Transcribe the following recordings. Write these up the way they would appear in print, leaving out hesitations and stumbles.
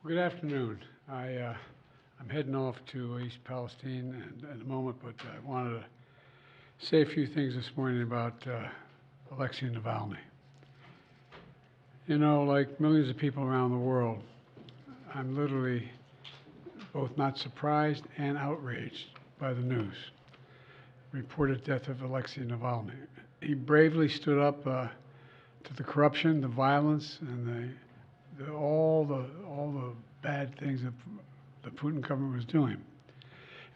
Good afternoon. I'm heading off to East Palestine in a moment, but I wanted to say a few things this morning about Aleksey Navalny. You know, like millions of people around the world, I'm literally both not surprised and outraged by the news. Reported death of Aleksey Navalny. He bravely stood up to the corruption, the violence, and all the bad things that the Putin government was doing.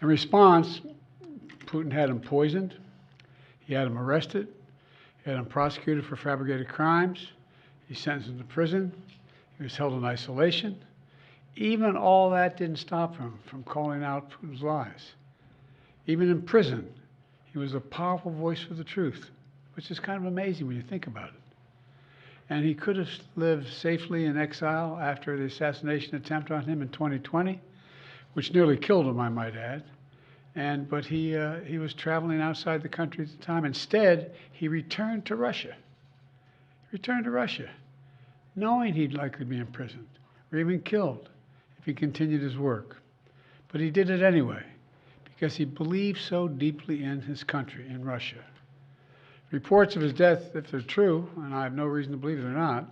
In response, Putin had him poisoned, he had him arrested, he had him prosecuted for fabricated crimes, he sentenced him to prison, he was held in isolation. Even all that didn't stop him from calling out Putin's lies. Even in prison, he was a powerful voice for the truth, which is kind of amazing when you think about it. And he could have lived safely in exile after the assassination attempt on him in 2020, which nearly killed him, I might add. But he was traveling outside the country at the time. Instead, he returned to Russia. He returned to Russia, knowing he'd likely be imprisoned or even killed if he continued his work. But he did it anyway, because he believed so deeply in his country, in Russia. Reports of his death, if they're true, and I have no reason to believe they're not,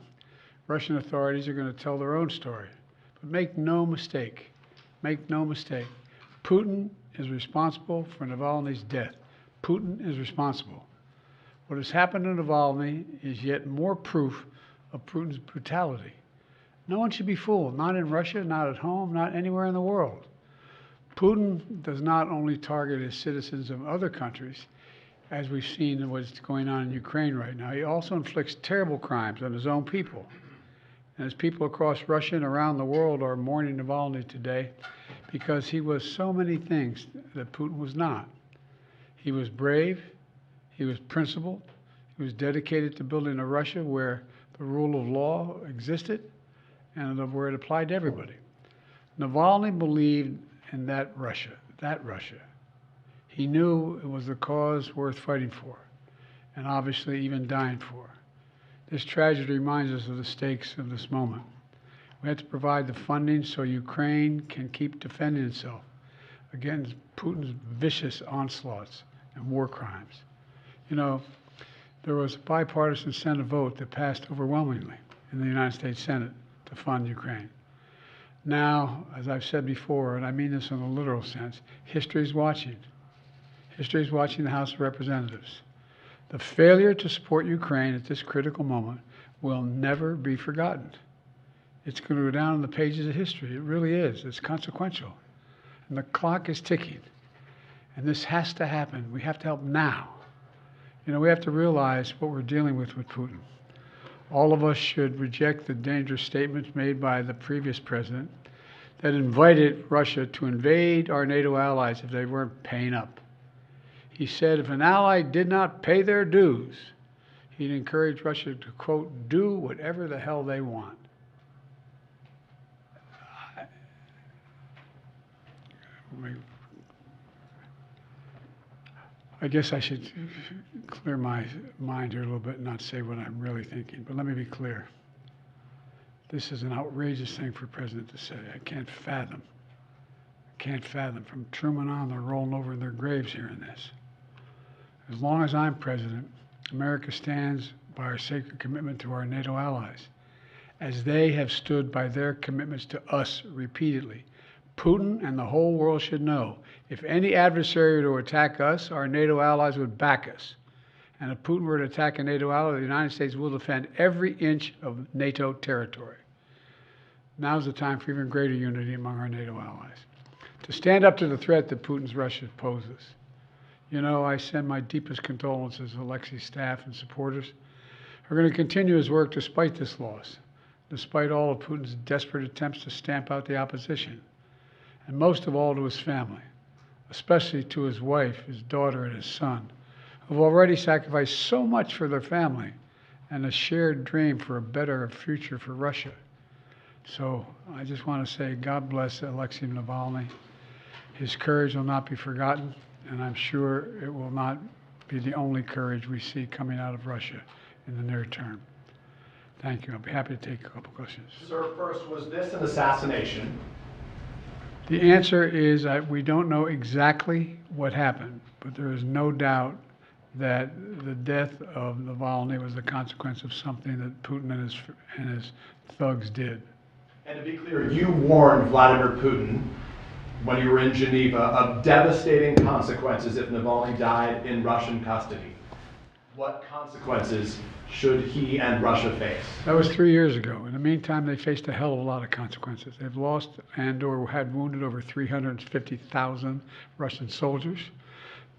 Russian authorities are going to tell their own story. But make no mistake, Putin is responsible for Navalny's death. Putin is responsible. What has happened to Navalny is yet more proof of Putin's brutality. No one should be fooled, not in Russia, not at home, not anywhere in the world. Putin does not only target his citizens of other countries, as we've seen in what's going on in Ukraine right now. He also inflicts terrible crimes on his own people. And as people across Russia and around the world are mourning Navalny today because he was so many things that Putin was not. He was brave, he was principled, he was dedicated to building a Russia where the rule of law existed and where it applied to everybody. Navalny believed in that Russia. He knew it was a cause worth fighting for, and obviously even dying for. This tragedy reminds us of the stakes of this moment. We have to provide the funding so Ukraine can keep defending itself against Putin's vicious onslaughts and war crimes. You know, there was a bipartisan Senate vote that passed overwhelmingly in the United States Senate to fund Ukraine. Now, as I've said before, and I mean this in a literal sense, history is watching. History is watching the House of Representatives. The failure to support Ukraine at this critical moment will never be forgotten. It's going to go down in the pages of history. It really is. It's consequential. And the clock is ticking. And this has to happen. We have to help now. You know, we have to realize what we're dealing with Putin. All of us should reject the dangerous statements made by the previous president that invited Russia to invade our NATO allies if they weren't paying up. He said if an ally did not pay their dues, he'd encourage Russia to, quote, do whatever the hell they want. I guess I should clear my mind here a little bit and not say what I'm really thinking, but let me be clear. This is an outrageous thing for a president to say. I can't fathom. From Truman on, they're rolling over in their graves hearing this. As long as I'm president, America stands by our sacred commitment to our NATO allies, as they have stood by their commitments to us repeatedly. Putin and the whole world should know, if any adversary were to attack us, our NATO allies would back us. And if Putin were to attack a NATO ally, the United States will defend every inch of NATO territory. Now's the time for even greater unity among our NATO allies, to stand up to the threat that Putin's Russia poses. You know, I send my deepest condolences to Aleksey's staff and supporters. We're going to continue his work despite this loss, despite all of Putin's desperate attempts to stamp out the opposition, and most of all to his family, especially to his wife, his daughter, and his son, who've already sacrificed so much for their family and a shared dream for a better future for Russia. So I just want to say God bless Aleksey Navalny. His courage will not be forgotten, and I'm sure it will not be the only courage we see coming out of Russia in the near term. Thank you. I'll be happy to take a couple questions. Sir, first, was this an assassination? The answer is we don't know exactly what happened, but there is no doubt that the death of Navalny was the consequence of something that Putin and his thugs did. And to be clear, you warned Vladimir Putin when you were in Geneva of devastating consequences if Navalny died in Russian custody. What consequences should he and Russia face? That was 3 years ago. In the meantime, they faced a hell of a lot of consequences. They've lost and/or had wounded over 350,000 Russian soldiers.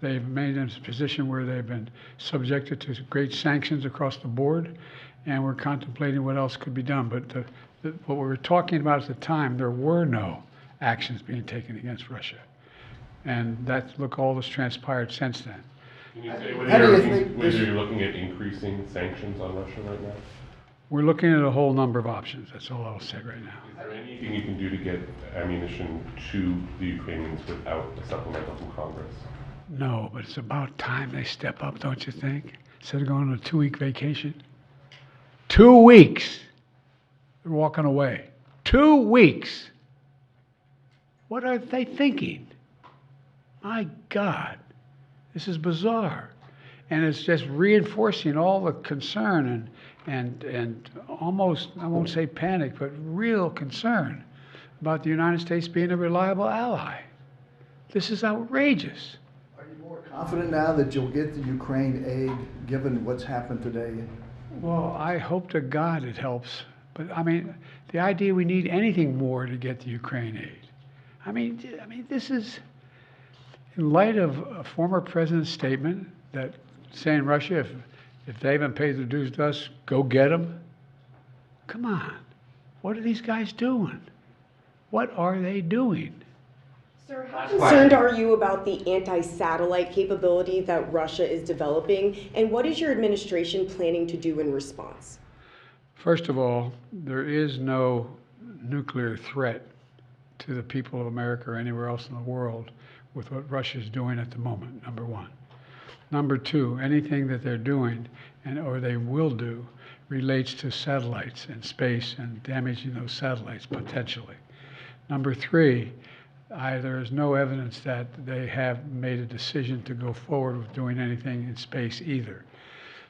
They've made them in a position where they've been subjected to great sanctions across the board, and we're contemplating what else could be done. But what we were talking about at the time, there were no actions being taken against Russia. And look, all that's transpired since then. Can you say whether you're looking at increasing sanctions on Russia right now? We're looking at a whole number of options. That's all I'll say right now. Is there anything you can do to get ammunition to the Ukrainians without a supplemental from Congress? No, but it's about time they step up, don't you think? Instead of going on a 2-week vacation. 2 weeks! They're walking away. 2 weeks! What are they thinking? My God, this is bizarre. And it's just reinforcing all the concern and almost, I won't say panic, but real concern about the United States being a reliable ally. This is outrageous. Are you more confident now that you'll get the Ukraine aid, given what's happened today? Well, I hope to God it helps. But I mean, the idea we need anything more to get the Ukraine aid. I mean, this is in light of a former president's statement that saying Russia, if they haven't paid their dues to us, go get them. Come on, what are these guys doing? What are they doing? Sir, how concerned are you about the anti-satellite capability that Russia is developing, and what is your administration planning to do in response? First of all, there is no nuclear threat to the people of America or anywhere else in the world with what Russia is doing at the moment, number one. Number two, anything that they're doing or they will do relates to satellites and space and damaging those satellites potentially. Number three, there is no evidence that they have made a decision to go forward with doing anything in space either.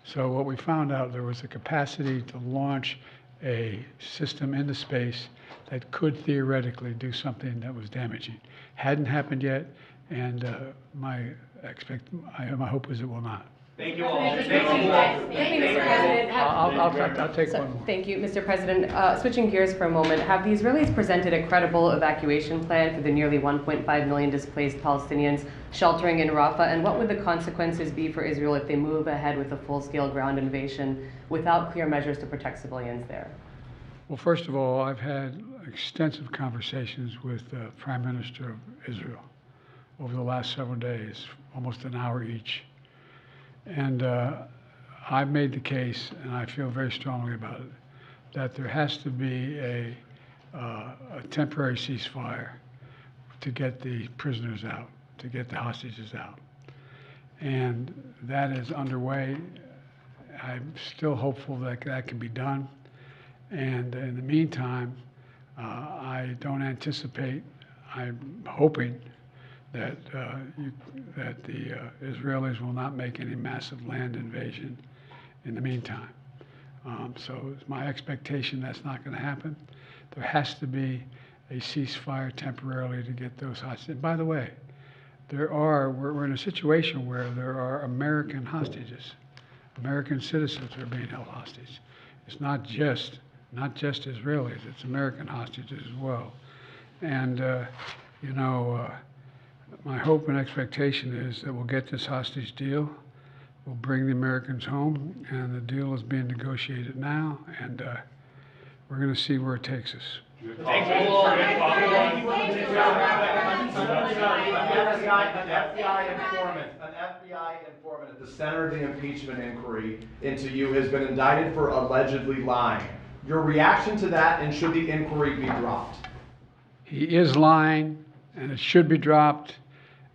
So what we found out, there was a capacity to launch a system into space that could theoretically do something that was damaging. Hadn't happened yet, and my hope is it will not. Thank you all. Thank you, Mr. President. I'll take one more. Thank you, Mr. President. Switching gears for a moment, have the Israelis presented a credible evacuation plan for the nearly 1.5 million displaced Palestinians sheltering in Rafah? And what would the consequences be for Israel if they move ahead with a full-scale ground invasion without clear measures to protect civilians there? Well, first of all, I've had extensive conversations with the Prime Minister of Israel over the last several days, almost an hour each. And I've made the case, and I feel very strongly about it, that there has to be a temporary ceasefire to get the prisoners out, to get the hostages out. And that is underway. I'm still hopeful that that can be done. And in the meantime, I don't anticipate, I'm hoping that the Israelis will not make any massive land invasion in the meantime. So it's my expectation that's not going to happen. There has to be a ceasefire temporarily to get those hostages. By the way, we're in a situation where there are American hostages. American citizens are being held hostage. It's not just Israelis, it's American hostages as well. And, my hope and expectation is that we'll get this hostage deal, we'll bring the Americans home, and the deal is being negotiated now, and we're going to see where it takes us. An FBI informant at the center of the impeachment inquiry into you has been indicted for allegedly lying. Your reaction to that, and should the inquiry be dropped? He is lying, and it should be dropped,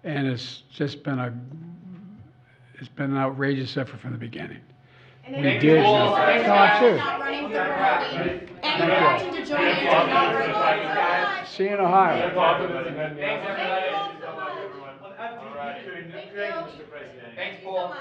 and it's just been an outrageous effort from the beginning. And We did. No, I'm serious. Not running for party. And you're acting to join anti-government. See you in Ohio. Thanks, everybody. Thank you so much, everyone. On FTP, creating Mr. President. Thanks, Paul.